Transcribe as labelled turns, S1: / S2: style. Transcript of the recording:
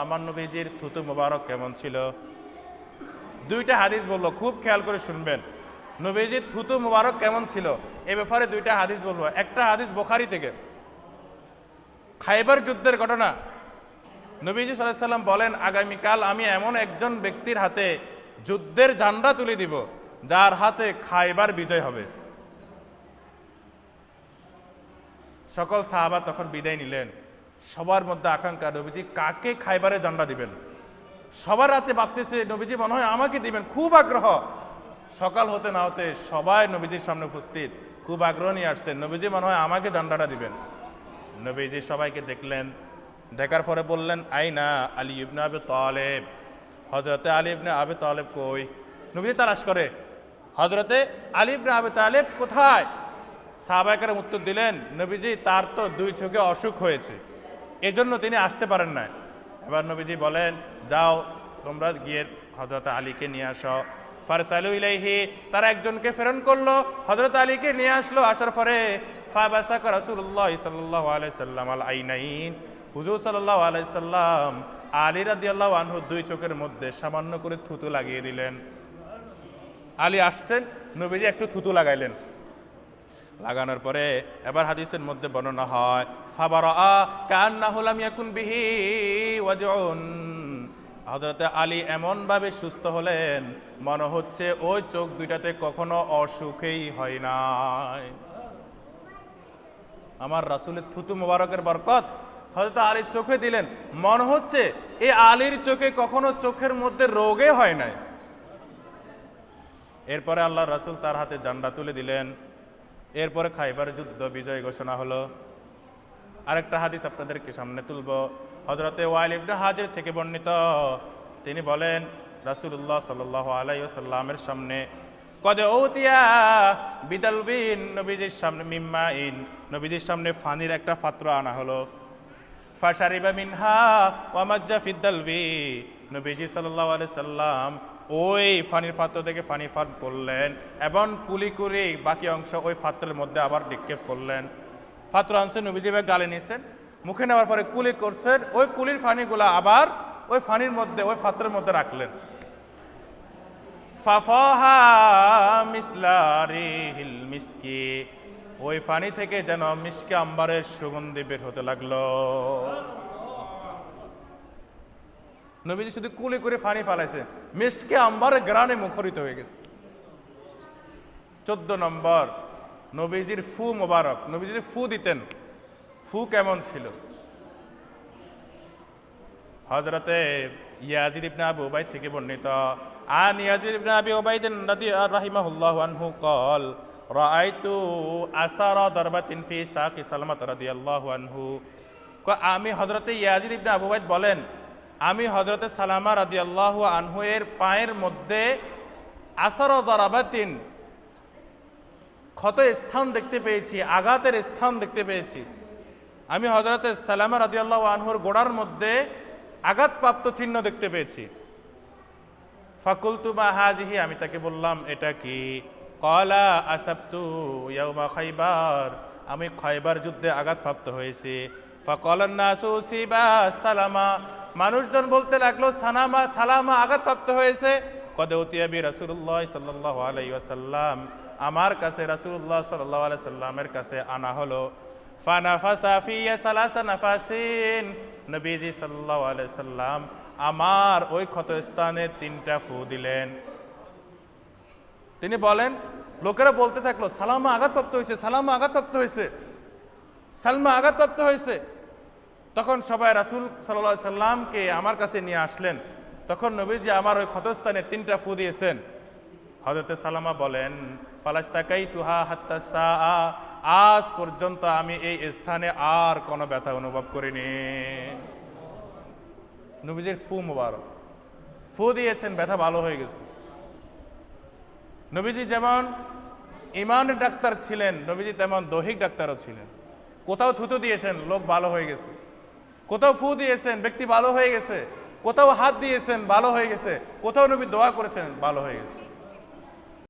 S1: আমার নবীজির থুতু মোবারক কেমন ছিল। দুইটা হাদিস বললো, খুব খেয়াল করে শুনবেন। নবীজির থুতু মোবারক কেমন ছিল এ ব্যাপারে দুইটা হাদিস বলবো। একটা হাদিস বুখারী থেকে, খাইবার যুদ্ধের ঘটনা। নবীজি সাল্লাল্লাহু আলাইহি ওয়াসাল্লাম বলেন, আগামীকাল আমি এমন একজন ব্যক্তির হাতে যুদ্ধের ঝান্ডা তুলে দিব যার হাতে খাইবার বিজয় হবে। সকল সাহাবা তখন বিদায় নিলেন। সবার মধ্যে আকাঙ্ক্ষা, নবীজি কাকে খাইবারে ঝান্ডা দিবেন। সবার হাতে ভাবতেছে নবীজি মনে হয় আমাকে দিবেন, খুব আগ্রহ। সকাল হতে না হতে সবাই নবীজির সামনে উপস্থিত, খুব আগ্রহ নিয়ে আসছেন, নবীজি মনে হয় আমাকে ঝান্ডাটা দিবেন। নবীজি সবাইকে দেখলেন, দেখার পরে বললেন, আইনা আলী ইবনে আবি তালেব, হযরতে আলী ইবনে আবি তালেব কই। নবীজি তালাশ করে, হযরতে আলী ইবনে আবি তালেব কোথায়। সাহাবায়ে কেরাম উত্তর দিলেন, নবীজি তার তো দুই চোখে অসুখ হয়েছে, এজন্য তিনি আসতে পারেন না। এবার নবীজি বলেন, যাও তোমরা গিয়ে হযরত আলীকে নিয়ে আসো। ফারসালু ইলাইহি, তারা একজনকে প্রেরণ করলো, হযরত আলীকে নিয়ে আসলো। আসার পরে ফাবাসাকা রাসূলুল্লাহ সাল্লাল্লাহু আলাইহি সাল্লাম আল আইনাইন, হুজুর সাল্লাল্লাহু আলাইহি সাল্লাম আলী রাদিয়াল্লাহু আনহু দুই চোখের মধ্যে সামান্য করে থুতু লাগিয়ে দিলেন। আলী আসছেন, নবীজি একটু থুতু লাগাইলেন। লাগানোর পরে এবার হাদিসের মধ্যে বর্ণনা হয়, ফাবারা কান্নাহু লাম ইয়াকুন বিহি ওয়াজউন, হযরতে আলী এমন ভাবে সুস্থ হলেন মনে হচ্ছে ওই চোখ দুইটাতে কখনো অসুখই হয় নাই। আমার রাসূলের থুতু মোবারকের বরকত হযরত আলীর চোখে দিলেন, মনে হচ্ছে এই আলীর চোখে কখনো চোখের মধ্যে রোগে হয় নাই। এরপরে আল্লাহ রাসূল তার হাতে ঝান্ডা তুলে দিলেন। এরপরে খাইবার যুদ্ধ বিজয় ঘোষণা হলো। আরেকটা হাদিস আপনাদেরকে সামনে তুলব, হযরতে ওয়াইল ইবনে হাজির থেকে বর্ণিত। তিনি বলেন, রাসূলুল্লাহ সাল্লাল্লাহু আলাইহি ওয়াসাল্লামের সামনে কদ উতিয়া বিদালবিন, নবীজির সামনে মিম্মাইন, নবীজির সামনে ফানির একটা পাত্র আনা হলো। ফাশারিবা মিনহা ওয়া মাজ্জা ফিদ্দালবি, নবীজি সাল্লাল্লাহু আলাইহি সাল্লাম ওই ফানির পাত্র থেকে পানি পান করলেন এবং কুলি করে বাকি অংশ ওই পাত্রের মধ্যে আবার নিক্ষেপ করলেন। পাত্র আনছেন, নবীজি গালে নিয়েছেন, মুখে নেওয়ার পরে কুলি করছেন, ওই কুলির পানিগুলা আবার ওই পানির মধ্যে ওই পাত্রের মধ্যে রাখলেন। ফাফাহা মিসলা রিহিল মিসকি, ওই পানি থেকে যেন মিসকে আম্বারের সুগন্ধি বের হতে লাগলো। নবীজি শুধু কুলি করে পানি ফালাইছে, মিসকে আম্বারে গ্রানে মুখরিত হয়ে গেছে। 14 নম্বর, নবীজির ফু মোবারক। নবীজি ফু দিতেন, ফু কেমন ছিল। হযরতে ইয়াজিদ ইবনে আবু উবাইদ থেকে বর্ণিত, আন ইয়াজিদ ইবনে আবি উবাইদ রাহিমাহুল্লাহু আনহু قال রাআইতু আসারা দারবাতিন ফি সাকি সালমা রাদিয়াল্লাহু আনহু, আমি হযরতে ইয়াজিদ ইবনে আবু উবাইদ বলেন, আমি হযরতে সালামা রাদিয়াল্লাহু আনহু এর পায়ের মধ্যে আসারা দারবাতিন, ক্ষত স্থান দেখতে পেয়েছি, আঘাতের স্থান দেখতে পেয়েছি। আমি হযরতে সালামা রাদিয়াল্লাহু আনহুর গোড়ার মধ্যে আঘাতপ্রাপ্ত চিহ্ন দেখতে পেয়েছি। ফাকুলতু মা হাজিহি, আমি তাকে বললাম এটা কি। ক্বালা আসাবতু ইয়াউমা খাইবার, আমি খাইবার যুদ্ধে আঘাতপ্রাপ্ত হয়েছি। ফাকালান নাসু সিবা সালামা, মানুষজন বলতে লাগলো সালামা আঘাতপ্রাপ্ত হয়েছে। কদ উতিয়া বি রাসূলুল্লাহ সাল্লাল্লাহু আলাইহি ওয়াসাল্লাম, আমার কাছে রাসূলুল্লাহ সাল্লাল্লাহু আলাইহি সাল্লামের কাছে আনা হলো। ফানাফাসা ফিয়া সালাসা নাফাসিন, নবীজি সাল্লাল্লাহু আলাইহি সাল্লাম আমার ওই ক্ষতস্থানে 3টা ফু দিলেন। তিনি বলেন, লোকেরা বলতে থাকলো সালামা আঘাতপ্রাপ্ত হয়েছে, সালামা আঘাতপ্রাপ্ত হয়েছে, সালমা আঘাতপ্রাপ্ত হয়েছে। তখন সবাই রাসূল সাল্লাল্লাহু আলাইহি সাল্লামকে আমার কাছে নিয়ে আসলেন। তখন নবীজি আমার ওই ক্ষতস্থানে 3টা ফু দিয়েছেন। হযরতে সালামা বলেন, ফালাস্তাকাইতুহা হাত্তা সাআ, আজ পর্যন্ত আমি এই স্থানে আর কোনো ব্যথা অনুভব করিনি। নবীজির ফু মোবারক, ফু দিয়েছেন, ব্যথা ভালো হয়ে গেছে। নবীজি যেমন ইমানের ডাক্তার ছিলেন, নবীজি তেমন দৈহিক ডাক্তারও ছিলেন। কোথাও থুতু দিয়েছেন, লোক ভালো হয়ে গেছে। কোথাও ফু দিয়েছেন, ব্যক্তি ভালো হয়ে গেছে। কোথাও হাত দিয়েছেন, ভালো হয়ে গেছে। কোথাও নবী দোয়া করেছেন, ভালো হয়ে গেছে।